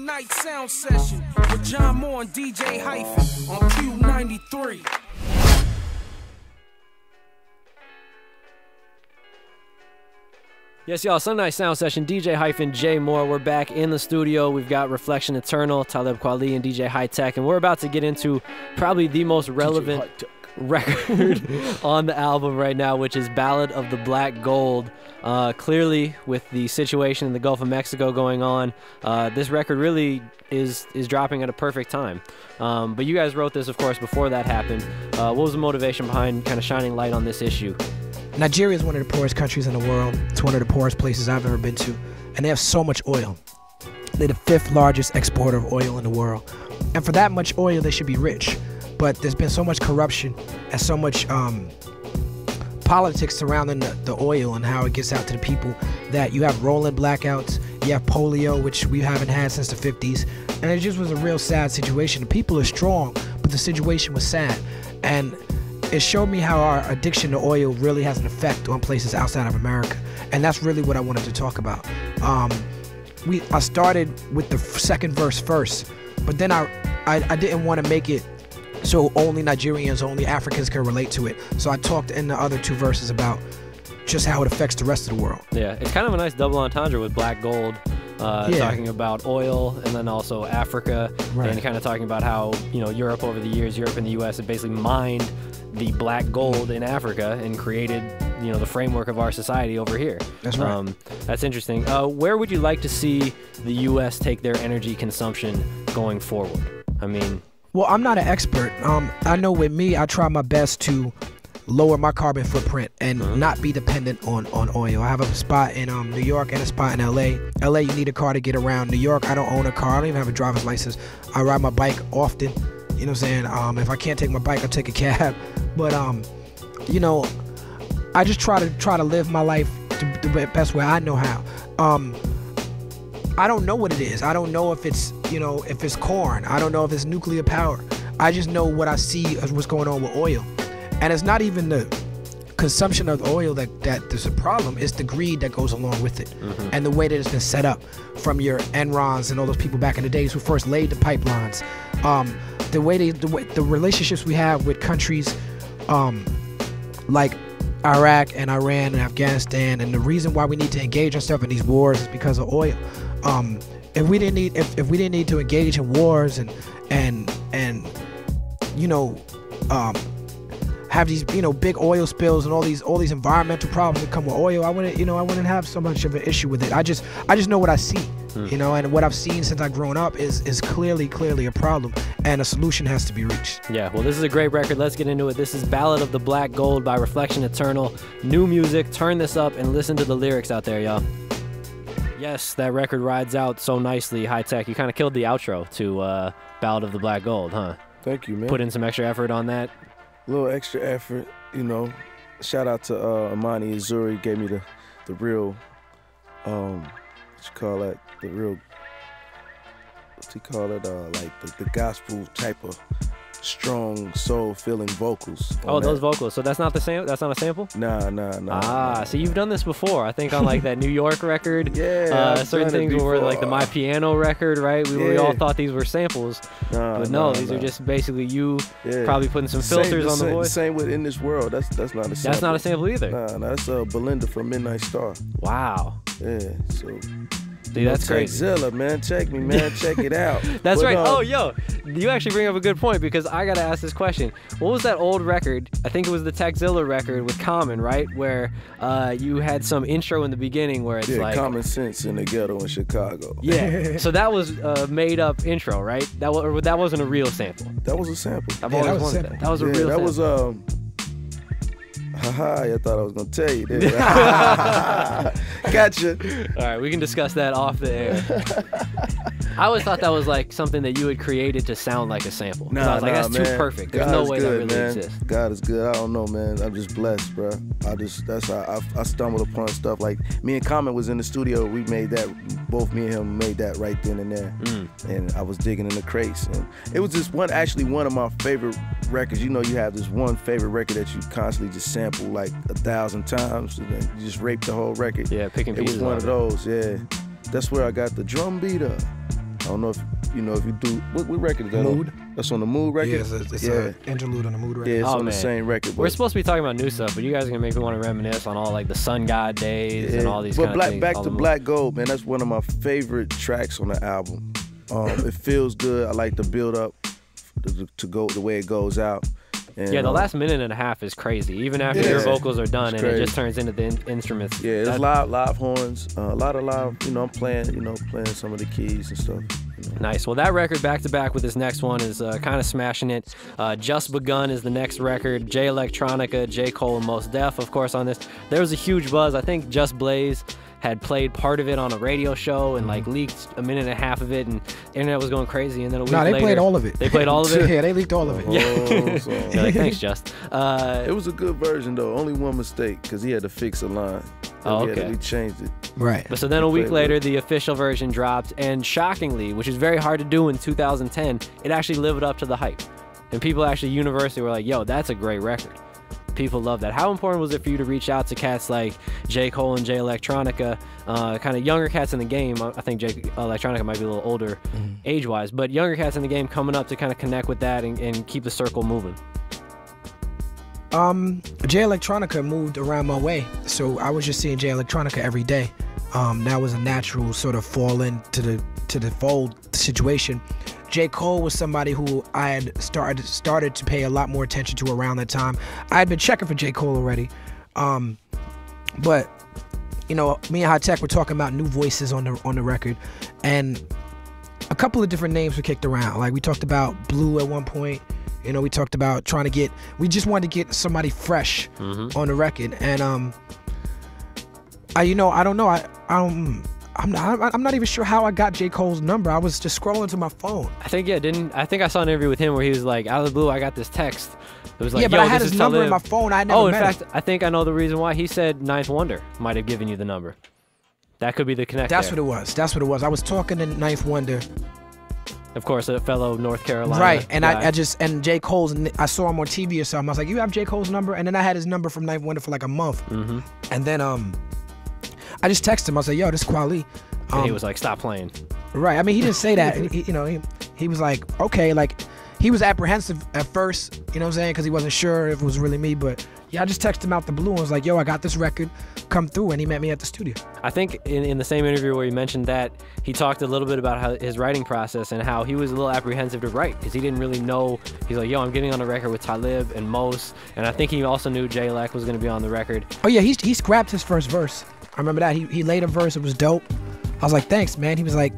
night sound session with John Moore and DJ Hyphen on KUBE 93. Yes, y'all, Sunday Night Sound Session, DJ Hyphen, Jay Moore. We're back in the studio. We've got Reflection Eternal, Talib Kweli and DJ Hi-Tek, and we're about to get into probably the most relevant record on the album right now, which is Ballad of the Black Gold. Clearly, with the situation in the Gulf of Mexico going on, this record really is dropping at a perfect time. But you guys wrote this, of course, before that happened. What was the motivation behind kind of shining light on this issue? Nigeria is one of the poorest countries in the world. It's one of the poorest places I've ever been to. And they have so much oil. They're the 5th largest exporter of oil in the world. And for that much oil, they should be rich. But there's been so much corruption and so much politics surrounding the oil and how it gets out to the people that you have rolling blackouts, you have polio, which we haven't had since the 50s. And it just was a real sad situation. The people are strong, but the situation was sad. And it showed me how our addiction to oil really has an effect on places outside of America. And that's really what I wanted to talk about. I started with the second verse first, but then I didn't want to make it so only Nigerians, only Africans can relate to it. So I talked in the other 2 verses about just how it affects the rest of the world. Yeah, it's kind of a nice double entendre with Black Gold, talking about oil and then also Africa, right. And kind of talking about how, you know, Europe over the years, Europe and the U.S. have basically mined the black gold in Africa and created, you know, the framework of our society over here. That's right. That's interesting. Where would you like to see the U.S. take their energy consumption going forward? I mean... Well, I'm not an expert. I know with me, I try my best to lower my carbon footprint and not be dependent on oil. I have a spot in New York and a spot in LA. LA, you need a car to get around. New York, I don't own a car. I don't even have a driver's license. I ride my bike often. You know what I'm saying? If I can't take my bike, I'll take a cab. But, you know, I just try to live my life the best way I know how. I don't know what it is. I don't know if it's, you know, if it's corn. I don't know if it's nuclear power. I just know what I see as what's going on with oil. And it's not even the consumption of oil that there's a problem. It's the greed that goes along with it. And the way that it's been set up from your Enrons and all those people back in the days who first laid the pipelines. The relationships we have with countries like Iraq and Iran and Afghanistan, and the reason why we need to engage ourselves in these wars is because of oil. If we didn't need to engage in wars and you know have these, you know, big oil spills and all these environmental problems that come with oil, I wouldn't have so much of an issue with it. I just know what I see. You know, and what I've seen since I've grown up is clearly a problem, and a solution has to be reached. Yeah, well, this is a great record. Let's get into it. This is Ballad of the Black Gold by Reflection Eternal. New music. Turn this up and listen to the lyrics out there, y'all. Yes, that record rides out so nicely. Hi-Tek, you kind of killed the outro to Ballad of the Black Gold, huh? Thank you, man. Put in some extra effort on that. A little extra effort, you know. Shout out to Amani Azuri, gave me the real, what you call that? The real, what's he call it? Like the gospel type of strong soul feeling vocals. Oh, those vocals. So that's not the sample. That's not a sample. Nah. So you've done this before. I think on like that New York record. Yeah. Certain things were like the My Piano record, right? We all thought these were samples, but no, these are just basically you probably putting some filters on the voice. Same with In This World. That's not a sample. That's not a sample either. Nah, that's Belinda from Midnight Star. Wow. Yeah. So. Dude, that's crazy. Zilla, man. Check me, man. Check it out. That's right. Oh, yo, you actually bring up a good point, because I got to ask this question. What was that old record? I think it was the Techzilla record with Common, right? Where you had some intro in the beginning where it's like... Common Sense in the Ghetto in Chicago. Yeah. So that was a made-up intro, right? That wasn't a real sample. That was a sample. I've always wanted that. That was a real sample. That was... Haha, I thought I was going to tell you this. Gotcha. All right, we can discuss that off the air. I always thought that was like something that you had created to sound like a sample. I was like, that's man. Too perfect. There's God no way good, that really man. exists. God is good. I don't know, man. I'm just blessed, bro. That's how I stumbled upon stuff. Like, me and Common was in the studio. We made that, both me and him made that right then and there. And I was digging in the crates. And it was just one of my favorite records. You know, you have this one favorite record that you constantly just sample like 1,000 times, and then you just rape the whole record. Yeah, picking pieces. It was one of those, yeah. That's where I got the drum beat up. I don't know if you know if you do. What record is that? Mood. That's on the Mood record. Yeah, it's an interlude on the Mood record. Yeah, it's on the same record. We're supposed to be talking about new stuff, but you guys are gonna make me want to reminisce on all like the Sun God days and all these. But back to Black Gold, man. That's one of my favorite tracks on the album. It feels good. I like the build up to go the way it goes out. And, yeah, the last minute and a half is crazy. Even after your vocals are done, and it just turns into the instruments. Yeah, it's live horns, a lot of live. You know, I'm playing some of the keys and stuff. You know. Nice. Well, that record back to back with this next one is kind of smashing it. Just Begun is the next record. Jay Electronica, J. Cole, and Mos Def, of course, on this. There was a huge buzz. I think Just Blaze had played part of it on a radio show and like leaked a minute and a half of it, and the internet was going crazy. And then a week later, they played all of it. They played all of it. Yeah, they leaked all of it. Yeah, like, thanks, Just. It was a good version though. Only one mistake because he had to fix a line. Oh, okay. We changed it. Right. But so then a week later, the official version dropped, and shockingly, which is very hard to do in 2010, it actually lived up to the hype, and people actually universally were like, "Yo, that's a great record." People love that. How important was it for you to reach out to cats like J. Cole and Jay Electronica, kind of younger cats in the game? I think Jay Electronica might be a little older age-wise, but younger cats in the game coming up to kind of connect with that and keep the circle moving. Jay Electronica moved around my way, so I was just seeing Jay Electronica every day. That was a natural sort of fall into the fold situation. J. Cole was somebody who I had started to pay a lot more attention to around that time. I had been checking for J. Cole already, but you know, me and Hi-Tek were talking about new voices on the record, and a couple of different names were kicked around. Like we talked about Blue at one point. You know, we talked about we just wanted to get somebody fresh on the record, and I don't know. I'm not even sure how I got J. Cole's number. I was just scrolling to my phone. I think I saw an interview with him where he was like, out of the blue, I got this text. It was like, yeah, but I had his number in my phone. I never met him. In fact, I think I know the reason why. He said Ninth Wonder might have given you the number. That could be the connect. That's what it was. That's what it was. I was talking to Ninth Wonder. Of course, a fellow North Carolina. Right, and guy. and J. Cole's, and I saw him on TV or something. I was like, you have J. Cole's number? And then I had his number from Ninth Wonder for like a month. And then I just texted him. I was like, yo, this is Kweli. And he was like, stop playing. Right. I mean, he didn't say that. He was like, okay. Like, he was apprehensive at first, you know what I'm saying? Because he wasn't sure if it was really me. But yeah, I just texted him out the blue and was like, yo, I got this record. Come through. And he met me at the studio. I think in the same interview where he mentioned that, he talked a little bit about how his writing process and how he was a little apprehensive to write because he didn't really know. He's like, yo, I'm getting on a record with Talib and Mos. And I think he also knew Jay Elec was going to be on the record. Oh, yeah. He scrapped his first verse. I remember that. He laid a verse. It was dope. I was like, thanks, man. He was like,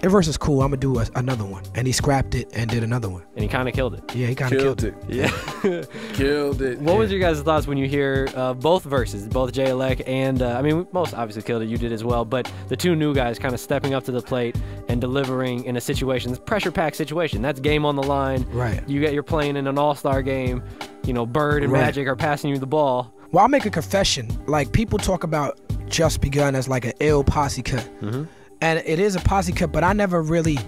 your verse is cool. I'm going to do another one. And he scrapped it and did another one. And he kind of killed it. Yeah, he kind of killed it. Yeah. Killed it. What was your guys' thoughts when you hear both verses, both Jay Elec and, I mean, Mos obviously killed it. You did as well. But the two new guys kind of stepping up to the plate and delivering in a situation, pressure-packed situation. That's game on the line. Right. You're playing in an all-star game. You know, Bird and Magic are passing you the ball. Well, I'll make a confession. Like, people talk about Just Begun as like an ill posse cut. And it is a posse cut, but I never really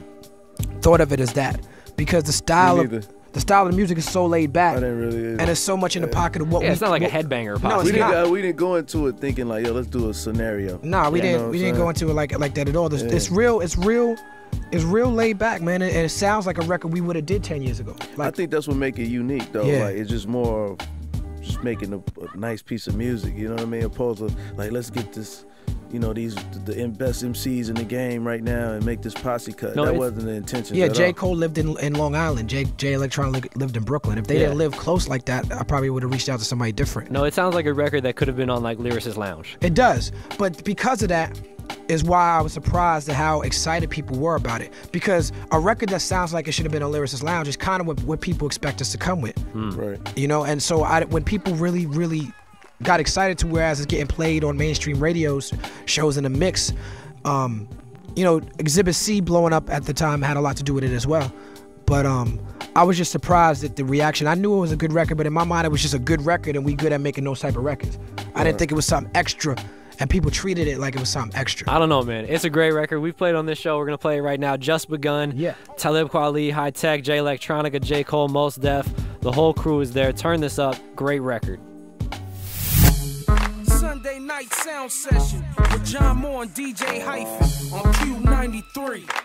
thought of it as that because the style of the music is so laid back. I didn't really and it's so much in the pocket of what it's not like a headbanger posse. No, it's not. We didn't go into it thinking like, yo, let's do a scenario. Nah, we didn't go into it like that at all. It's real laid back, man, and it sounds like a record we would have did 10 years ago. Like, I think that's what make it unique though. Yeah. Like it's just more of just making a nice piece of music, you know what I mean? Opposed to like, let's get this, you know, the best MCs in the game right now and make this posse cut. No, that wasn't the intention. Yeah, J. Cole lived in Long Island. Jay Electronica lived in Brooklyn. If they didn't live close like that, I probably would have reached out to somebody different. No, it sounds like a record that could have been on like Lyricist Lounge. It does, but because of that is why I was surprised at how excited people were about it. Because a record that sounds like it should have been on Lyricist Lounge is kind of what people expect us to come with. Right. You know, and so when people really got excited to whereas it's getting played on mainstream radios, shows in the mix, you know, Exhibit C blowing up at the time had a lot to do with it as well. But I was just surprised at the reaction. I knew it was a good record, but in my mind it was just a good record and we good at making those type of records. I didn't think it was something extra. And people treated it like it was something extra. I don't know, man. It's a great record. We've played on this show. We're going to play it right now. Just Begun. Yeah. Talib Kweli, Hi-Tek, Jay Electronica, J. Cole, Mos Def. The whole crew is there. Turn this up. Great record. Sunday night sound session with John Moore and DJ Hyphen on Q93.